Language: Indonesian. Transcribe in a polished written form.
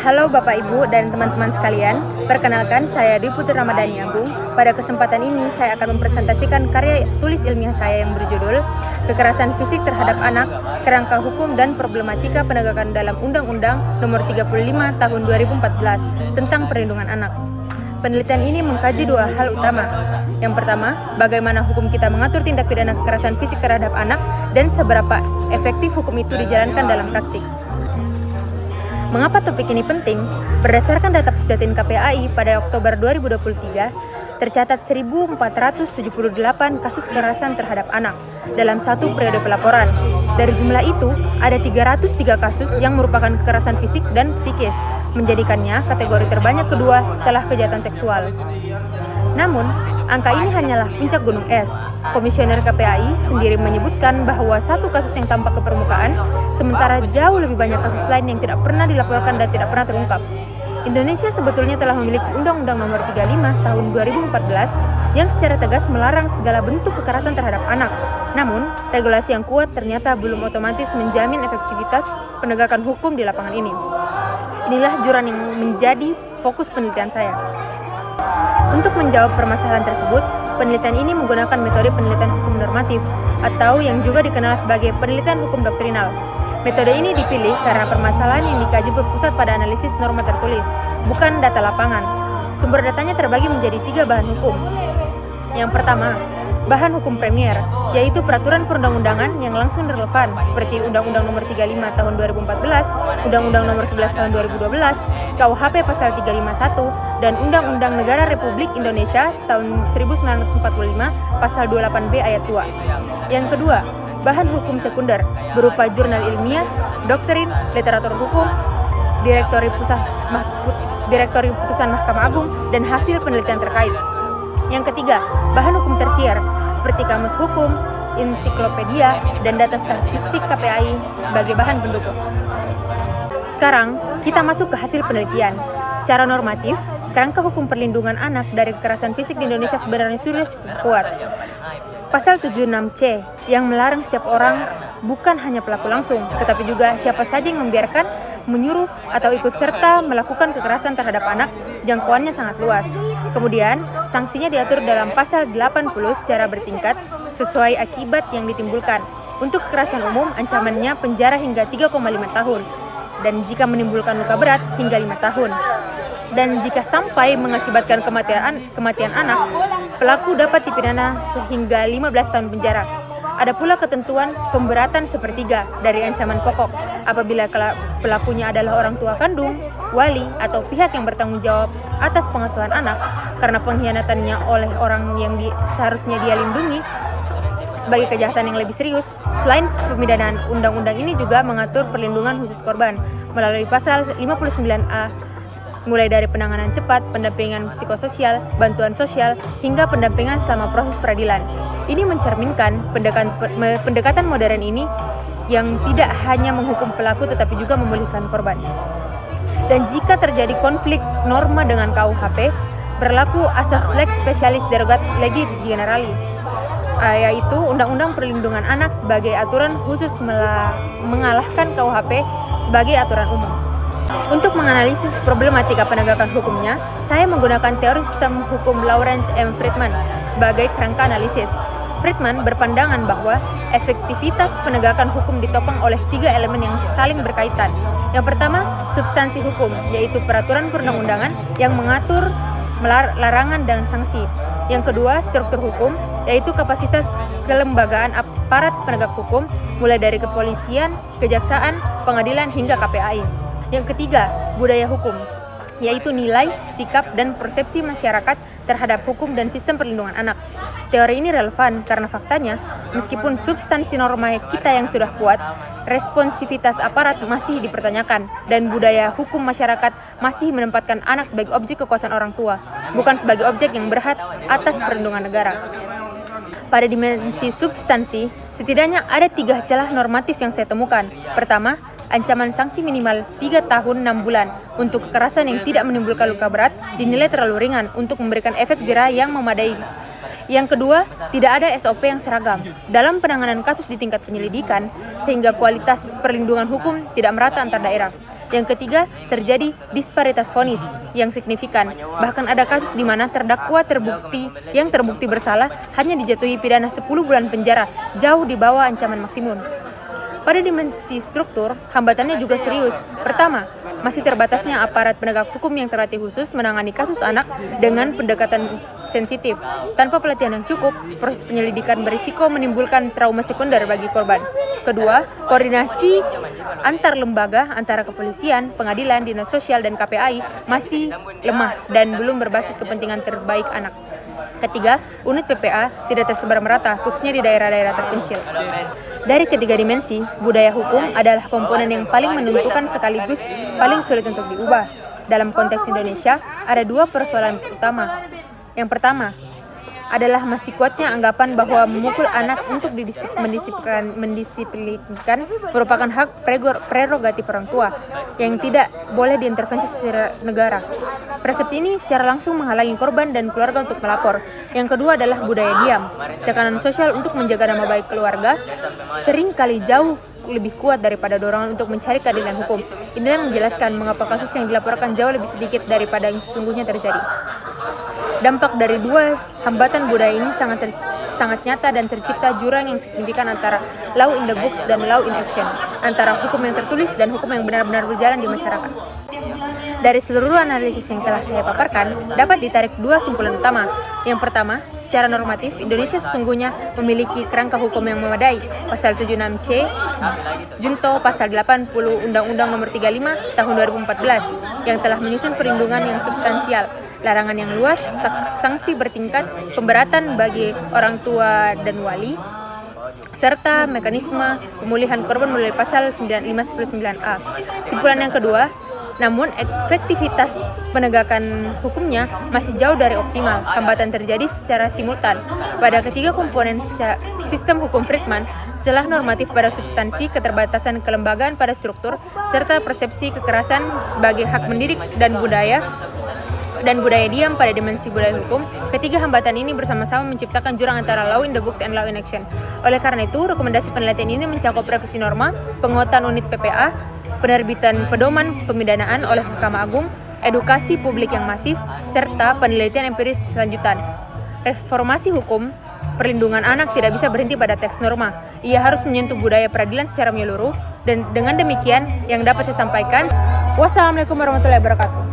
Halo Bapak Ibu dan teman-teman sekalian, perkenalkan saya Dwi Putri Ramadhani Agung. Pada kesempatan ini saya akan mempresentasikan karya tulis ilmiah saya yang berjudul Kekerasan Fisik Terhadap Anak, Kerangka Hukum dan Problematika Penegakan dalam Undang-Undang Nomor 35 Tahun 2014 tentang Perlindungan Anak. Penelitian ini mengkaji dua hal utama. Yang pertama, bagaimana hukum kita mengatur tindak pidana kekerasan fisik terhadap anak dan seberapa efektif hukum itu dijalankan dalam praktik. Mengapa topik ini penting? Berdasarkan data Pusdatin KPAI pada Oktober 2023, tercatat 1.478 kasus kekerasan terhadap anak dalam satu periode pelaporan. Dari jumlah itu, ada 303 kasus yang merupakan kekerasan fisik dan psikis, menjadikannya kategori terbanyak kedua setelah kejahatan seksual. Namun, angka ini hanyalah puncak gunung es. Komisioner KPAI sendiri menyebutkan bahwa satu kasus yang tampak ke permukaan, sementara jauh lebih banyak kasus lain yang tidak pernah dilaporkan dan tidak pernah terungkap. Indonesia sebetulnya telah memiliki Undang-Undang Nomor 35 Tahun 2014 yang secara tegas melarang segala bentuk kekerasan terhadap anak. Namun, regulasi yang kuat ternyata belum otomatis menjamin efektivitas penegakan hukum di lapangan ini. Inilah jurang yang menjadi fokus penelitian saya. Untuk menjawab permasalahan tersebut, penelitian ini menggunakan metode penelitian hukum normatif atau yang juga dikenal sebagai penelitian hukum doktrinal. Metode ini dipilih karena permasalahan yang dikaji berpusat pada analisis norma tertulis, bukan data lapangan. Sumber datanya terbagi menjadi 3 bahan hukum. Yang pertama, bahan hukum premier, yaitu peraturan perundang-undangan yang langsung relevan seperti Undang-Undang Nomor 35 Tahun 2014, Undang-Undang Nomor 11 Tahun 2012, KUHP Pasal 351, dan Undang-Undang Negara Republik Indonesia Tahun 1945 Pasal 28B Ayat 2. Yang kedua, bahan hukum sekunder berupa jurnal ilmiah, doktrin, literatur hukum, direktori putusan Mahkamah Agung, dan hasil penelitian terkait. Yang ketiga, bahan hukum tersier seperti kamus hukum, ensiklopedia, dan data statistik KPAI sebagai bahan pendukung. Sekarang, kita masuk ke hasil penelitian. Secara normatif, kerangka hukum perlindungan anak dari kekerasan fisik di Indonesia sebenarnya sudah cukup kuat. Pasal 76C yang melarang setiap orang, bukan hanya pelaku langsung, tetapi juga siapa saja yang membiarkan, menyuruh, atau ikut serta melakukan kekerasan terhadap anak, jangkauannya sangat luas. Kemudian, sanksinya diatur dalam pasal 80 secara bertingkat sesuai akibat yang ditimbulkan. Untuk kekerasan umum, ancamannya penjara hingga 3,5 tahun. Dan jika menimbulkan luka berat, hingga 5 tahun. Dan jika sampai mengakibatkan kematian anak, pelaku dapat dipidana sehingga 15 tahun penjara. Ada pula ketentuan pemberatan sepertiga dari ancaman pokok apabila pelakunya adalah orang tua kandung, wali, atau pihak yang bertanggung jawab atas pengasuhan anak karena pengkhianatannya oleh orang yang seharusnya dia lindungi sebagai kejahatan yang lebih serius. Selain pemidanaan, undang-undang ini juga mengatur perlindungan khusus korban melalui pasal 59A, mulai dari penanganan cepat, pendampingan psikososial, bantuan sosial, hingga pendampingan selama proses peradilan. Ini mencerminkan pendekatan modern ini yang tidak hanya menghukum pelaku tetapi juga memulihkan korban. Dan jika terjadi konflik norma dengan KUHP, berlaku asas lex specialis derogat legi generali, yaitu Undang-Undang Perlindungan Anak sebagai aturan khusus mengalahkan KUHP sebagai aturan umum. Untuk menganalisis problematika penegakan hukumnya, saya menggunakan teori sistem hukum Lawrence M. Friedman sebagai kerangka analisis. Friedman berpandangan bahwa efektivitas penegakan hukum ditopang oleh 3 elemen yang saling berkaitan. Yang pertama, substansi hukum, yaitu peraturan perundang-undangan yang mengatur larangan dan sanksi. Yang kedua, struktur hukum, yaitu kapasitas kelembagaan aparat penegak hukum, mulai dari kepolisian, kejaksaan, pengadilan, hingga KPAI. Yang ketiga, budaya hukum, yaitu nilai, sikap, dan persepsi masyarakat terhadap hukum dan sistem perlindungan anak. Teori ini relevan karena faktanya, meskipun substansi norma kita yang sudah kuat, responsivitas aparat masih dipertanyakan, dan budaya hukum masyarakat masih menempatkan anak sebagai objek kekuasaan orang tua, bukan sebagai objek yang berhak atas perlindungan negara. Pada dimensi substansi, setidaknya ada 3 celah normatif yang saya temukan. Pertama, ancaman sanksi minimal 3 tahun 6 bulan untuk kekerasan yang tidak menimbulkan luka berat dinilai terlalu ringan untuk memberikan efek jera yang memadai. Yang kedua, tidak ada SOP yang seragam dalam penanganan kasus di tingkat penyelidikan sehingga kualitas perlindungan hukum tidak merata antar daerah. Yang ketiga, terjadi disparitas vonis yang signifikan. Bahkan ada kasus di mana terdakwa terbukti bersalah hanya dijatuhi pidana 10 bulan penjara, jauh di bawah ancaman maksimum. Pada dimensi struktur, hambatannya juga serius. Pertama, masih terbatasnya aparat penegak hukum yang terlatih khusus menangani kasus anak dengan pendekatan sensitif. Tanpa pelatihan yang cukup, proses penyelidikan berisiko menimbulkan trauma sekunder bagi korban. Kedua, koordinasi antar lembaga, antara kepolisian, pengadilan, dinas sosial, dan KPAI masih lemah dan belum berbasis kepentingan terbaik anak. Ketiga, unit PPA tidak tersebar merata, khususnya di daerah-daerah terpencil. Dari ketiga dimensi, budaya hukum adalah komponen yang paling menentukan sekaligus paling sulit untuk diubah. Dalam konteks Indonesia, ada dua persoalan utama. Yang pertama adalah masih kuatnya anggapan bahwa memukul anak untuk mendisiplinkan merupakan hak prerogatif orang tua yang tidak boleh diintervensi secara negara. Persepsi ini secara langsung menghalangi korban dan keluarga untuk melapor. Yang kedua adalah budaya diam. Tekanan sosial untuk menjaga nama baik keluarga sering kali jauh lebih kuat daripada dorongan untuk mencari keadilan hukum. Inilah menjelaskan mengapa kasus yang dilaporkan jauh lebih sedikit daripada yang sesungguhnya terjadi. Dampak dari dua hambatan budaya ini sangat nyata dan tercipta jurang yang signifikan antara law in the books dan law in action, antara hukum yang tertulis dan hukum yang benar-benar berjalan di masyarakat. Dari seluruh analisis yang telah saya paparkan, dapat ditarik dua simpulan utama. Yang pertama, secara normatif, Indonesia sesungguhnya memiliki kerangka hukum yang memadai. Pasal 76C, Junto Pasal 80 Undang-Undang Nomor 35 Tahun 2014, yang telah menyusun perlindungan yang substansial, larangan yang luas, sanksi bertingkat, pemberatan bagi orang tua dan wali, serta mekanisme pemulihan korban melalui pasal 559A. Simpulan yang kedua, namun efektivitas penegakan hukumnya masih jauh dari optimal. Hambatan terjadi secara simultan pada ketiga komponen sistem hukum Friedman, celah normatif pada substansi, keterbatasan kelembagaan pada struktur, serta persepsi kekerasan sebagai hak mendidik dan budaya diam pada dimensi budaya hukum. Ketiga hambatan ini bersama-sama menciptakan jurang antara law in the books and law in action. Oleh karena itu, rekomendasi penelitian ini mencakup revisi norma, penguatan unit PPA, penerbitan pedoman pemidanaan oleh Mahkamah Agung, edukasi publik yang masif, serta penelitian empiris lanjutan. Reformasi hukum perlindungan anak tidak bisa berhenti pada teks norma. Ia harus menyentuh budaya peradilan secara menyeluruh, dan dengan demikian yang dapat saya sampaikan. Wassalamualaikum warahmatullahi wabarakatuh.